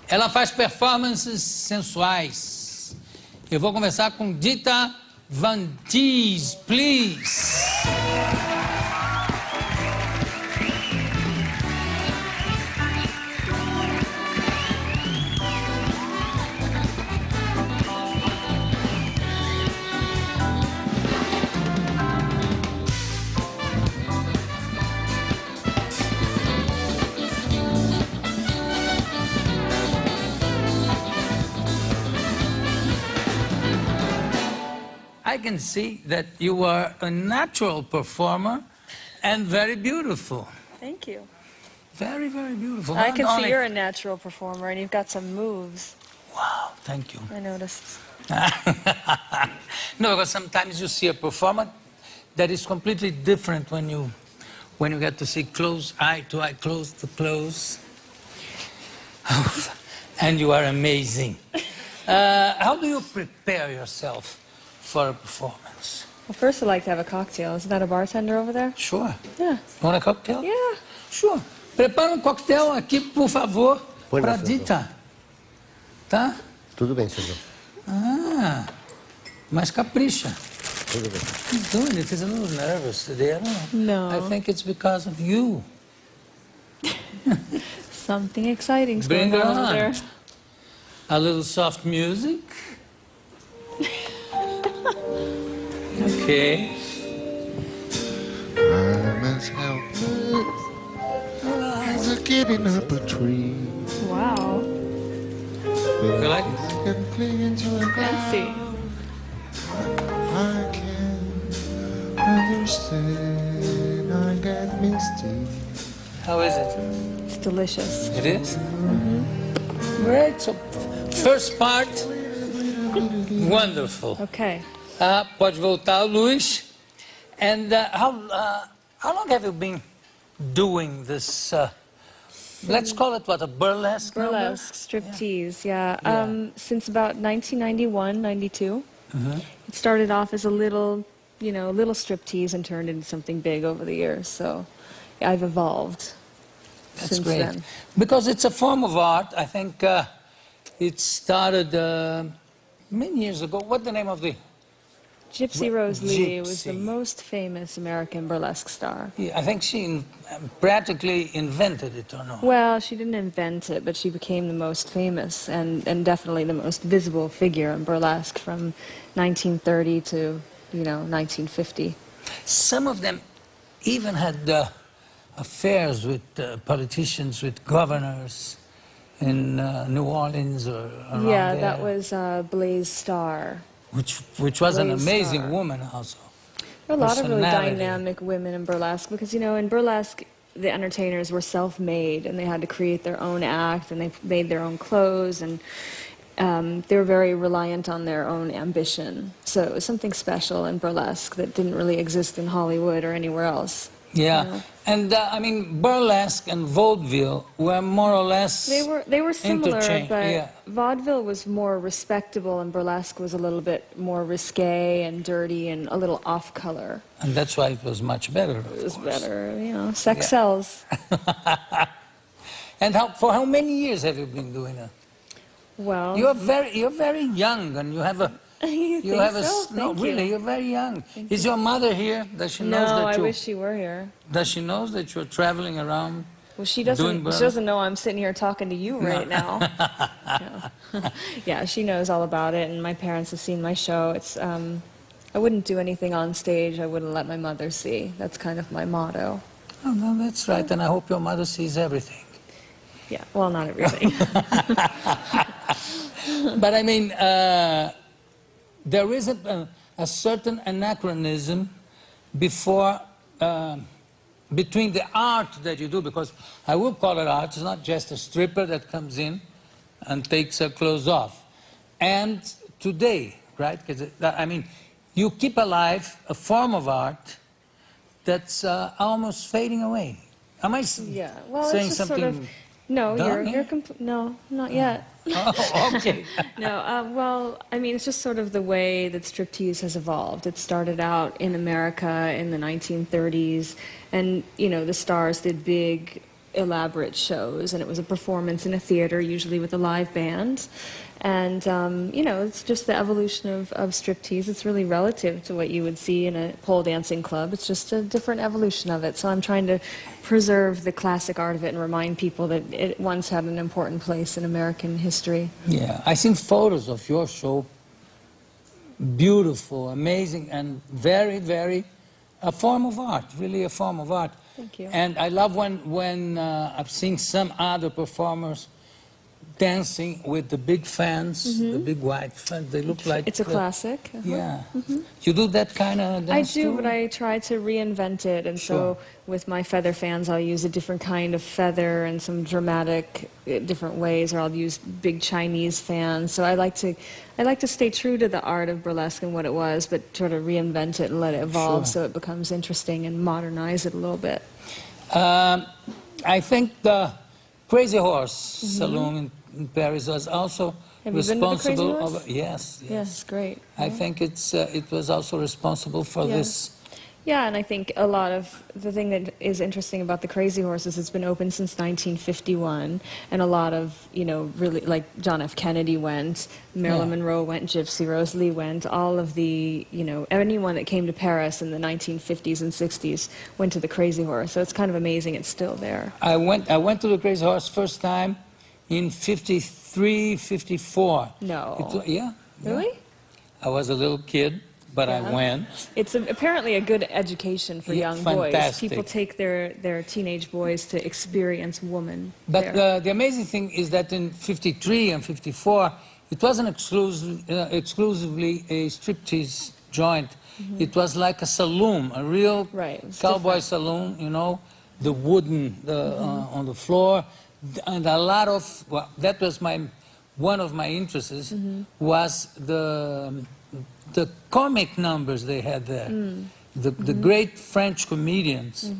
Ela faz performances sensuais. Eu vou começar com Dita Von Teese, please. I can see that you are a natural performer and very beautiful. Thank you. Very, very beautiful. I can see you're a natural performer and you've got some moves. Wow, thank you. I noticed. No, because sometimes you see a performer that is completely different when you get to see close, eye to eye, close to close. And you are amazing. How do you prepare yourself for a performance? Well, first I'd like to have a cocktail. Isn't that a bartender over there? Sure. Yeah. Want a cocktail? Yeah. Sure. Prepara coquetel aqui, por favor, para Dita. Tá? Tudo bem, senhor. Ah, mas capricha. Tudo bem. He's doing it. He's a little nervous today. I don't know. No. I think it's because of you. Something exciting's Bring going her on over on. there. A little soft music. Okay. I'm as helpless as a getting up a tree. Wow. You like I can cling to a Fancy. I can understand. I get misty. How is it? It's delicious. It is? Great. So, first part, wonderful. Okay. Pode voltar, Luiz. And how long have you been doing this? Let's call it what, a burlesque? Burlesque, striptease, yeah. Since about 1991, 92. It started off as a little, little striptease and turned into something big over the years. So I've evolved That's since great. then. Because it's a form of art. I think it started many years ago. What's the name of the... Gypsy Rose Lee was the Gypsy. most famous American burlesque star. Yeah, I think she practically invented it, or no? Well, she didn't invent it, but she became the most famous and definitely the most visible figure in burlesque from 1930 to, 1950. Some of them even had affairs with politicians, with governors in New Orleans or around Yeah, there. that was Blaze Starr. Which was an Blaze amazing Starr. woman also. There are a lot of really Personality. dynamic women in burlesque because, in burlesque, the entertainers were self-made and they had to create their own act and they made their own clothes and they were very reliant on their own ambition. So it was something special in burlesque that didn't really exist in Hollywood or anywhere else. Yeah, and burlesque and vaudeville were more or less They were similar, interchange- but yeah. vaudeville was more respectable and burlesque was a little bit more risque and dirty and a little off-color. And that's why it was much better, of It was course. better, sex Yeah. sells. And for how many years have you been doing it? Well, You're very young, and you have a you think so? no, Thank really, you. you're very young. Is your mother here? Does she know No, that I you? wish she were here. Does she know that you're traveling around? Well, she Doing doesn't. burlesque? She doesn't know I'm sitting here talking to you right now. Yeah. Yeah, she knows all about it, and my parents have seen my show. It's. I wouldn't do anything on stage I wouldn't let my mother see. That's kind of my motto. Oh, no, that's right, and I hope your mother sees everything. Yeah. Well, not everything. But I mean, there is a certain anachronism between the art that you do, because I will call it art, it's not just a stripper that comes in and takes her clothes off. And today, right, because you keep alive a form of art that's almost fading away. Am I Yeah. Well, saying it's just something? sort of. No, done you're here? no, not yet. Oh, okay. No, well, I mean, it's just sort of the way that striptease has evolved. It started out in America in the 1930s, and, the stars did big elaborate shows, and it was a performance in a theater, usually with a live band. And, you know, it's just the evolution of striptease. It's really relative to what you would see in a pole dancing club. It's just a different evolution of it. So I'm trying to preserve the classic art of it and remind people that it once had an important place in American history. Yeah, I seen photos of your show. Beautiful, amazing, and very, very a form of art, really a form of art. Thank you. And I love when I've seen some other performers dancing with the big fans, the big white fans. They look like... It's a classic. Yeah. You do that kind of I dance do, too? but I try to reinvent it, and Sure. so with my feather fans, I'll use a different kind of feather and some dramatic, different ways, or I'll use big Chinese fans. So I like to stay true to the art of burlesque and what it was, but try to reinvent it and let it evolve Sure. so it becomes interesting and modernize it a little bit. I think the Crazy Horse Saloon in Paris was also Have you been to the Crazy responsible. Horse? Yes, yes. Yes, great. I think it was also responsible for Yeah. this. Yeah, and I think a lot of the thing that is interesting about the Crazy Horse is it's been open since 1951, and a lot of, you know, really, like John F. Kennedy went, Marilyn Yeah. Monroe went, Gypsy Rose Lee went, all of the, you know, anyone that came to Paris in the 1950s and 60s went to the Crazy Horse, so it's kind of amazing it's still there. I went to the Crazy Horse first time in 53, 54. No. Yeah. Really? I was a little kid, but I Yeah. went. It's apparently a good education for Yeah, young boys. fantastic. People take their teenage boys to experience woman. But there. the amazing thing is that in 53 and 54, it wasn't exclusively a striptease joint. It was like a saloon, a real Right, it's cowboy different. saloon, you know, the wooden on the floor. And a lot of, well, that was one of my interests, was the comic numbers they had there. The great French comedians,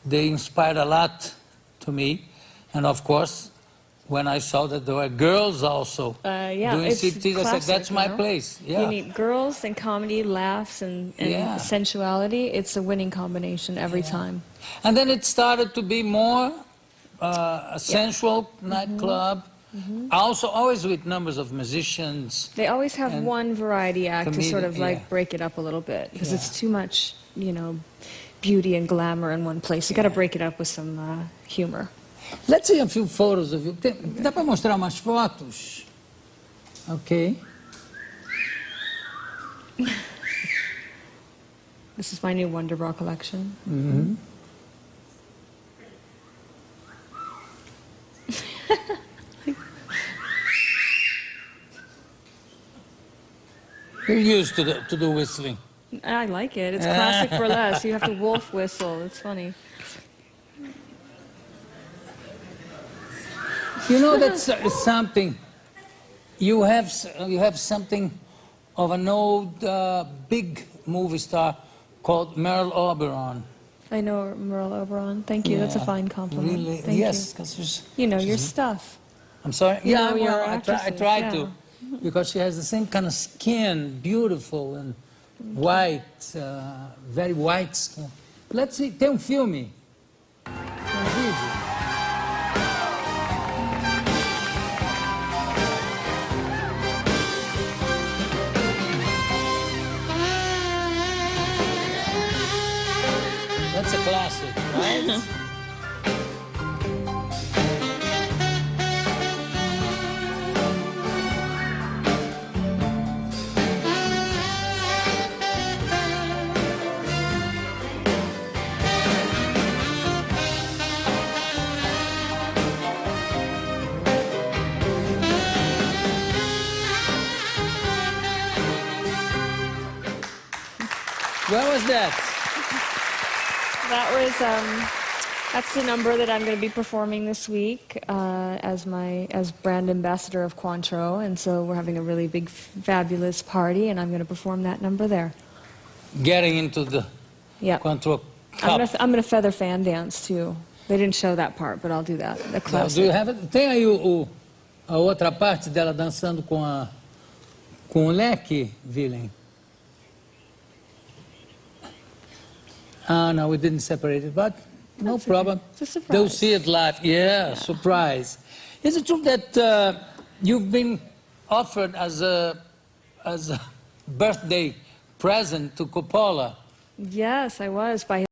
they inspired a lot to me. And of course, when I saw that there were girls also Yeah, doing it's striptease, I said, classic, that's my you know? place. Yeah. You need girls and comedy, laughs and Yeah. sensuality. It's a winning combination every time. And then it started to be more a sensual nightclub, also always with numbers of musicians. They always have And one variety act to sort of comedian, like yeah. break it up a little bit because Yeah. it's too much, you know, beauty and glamour in one place. You got to break it up with some humor. Let's see a few photos of you. Dá para mostrar umas fotos? Okay. This is my new Wonder Bra collection. You're used to the whistling. I like it. It's classic burlesque. You have to wolf whistle. It's funny. You know, that's something. You have something of an old big movie star called Merle Oberon. I know Merle Oberon. Thank you. That's a Yeah, fine compliment. Really? Thank Yes, you. because You know your stuff. I'm sorry. You know Yeah, your well, I actresses, try yeah. to, because she has the same kind of skin, beautiful and white, very white skin. Let's see. Tem filme. Tem vídeo. That's a classic, right? Where was that? That was that's the number that I'm going to be performing this week as brand ambassador of Quanto, and so we're having a really big, fabulous party, and I'm going to perform that number there. Getting into the Yeah. Quanto I'm Cup. going to feather fan dance too. They didn't show that part, but I'll do that. The Now, classic. do you have it? Tem aí a outra parte dela dançando com o leque, Willem? No, we didn't separate it, but No That's okay. problem. It's a surprise. They'll see it live. Yeah, surprise. Is it true that you've been offered as a birthday present to Coppola? Yes, I was by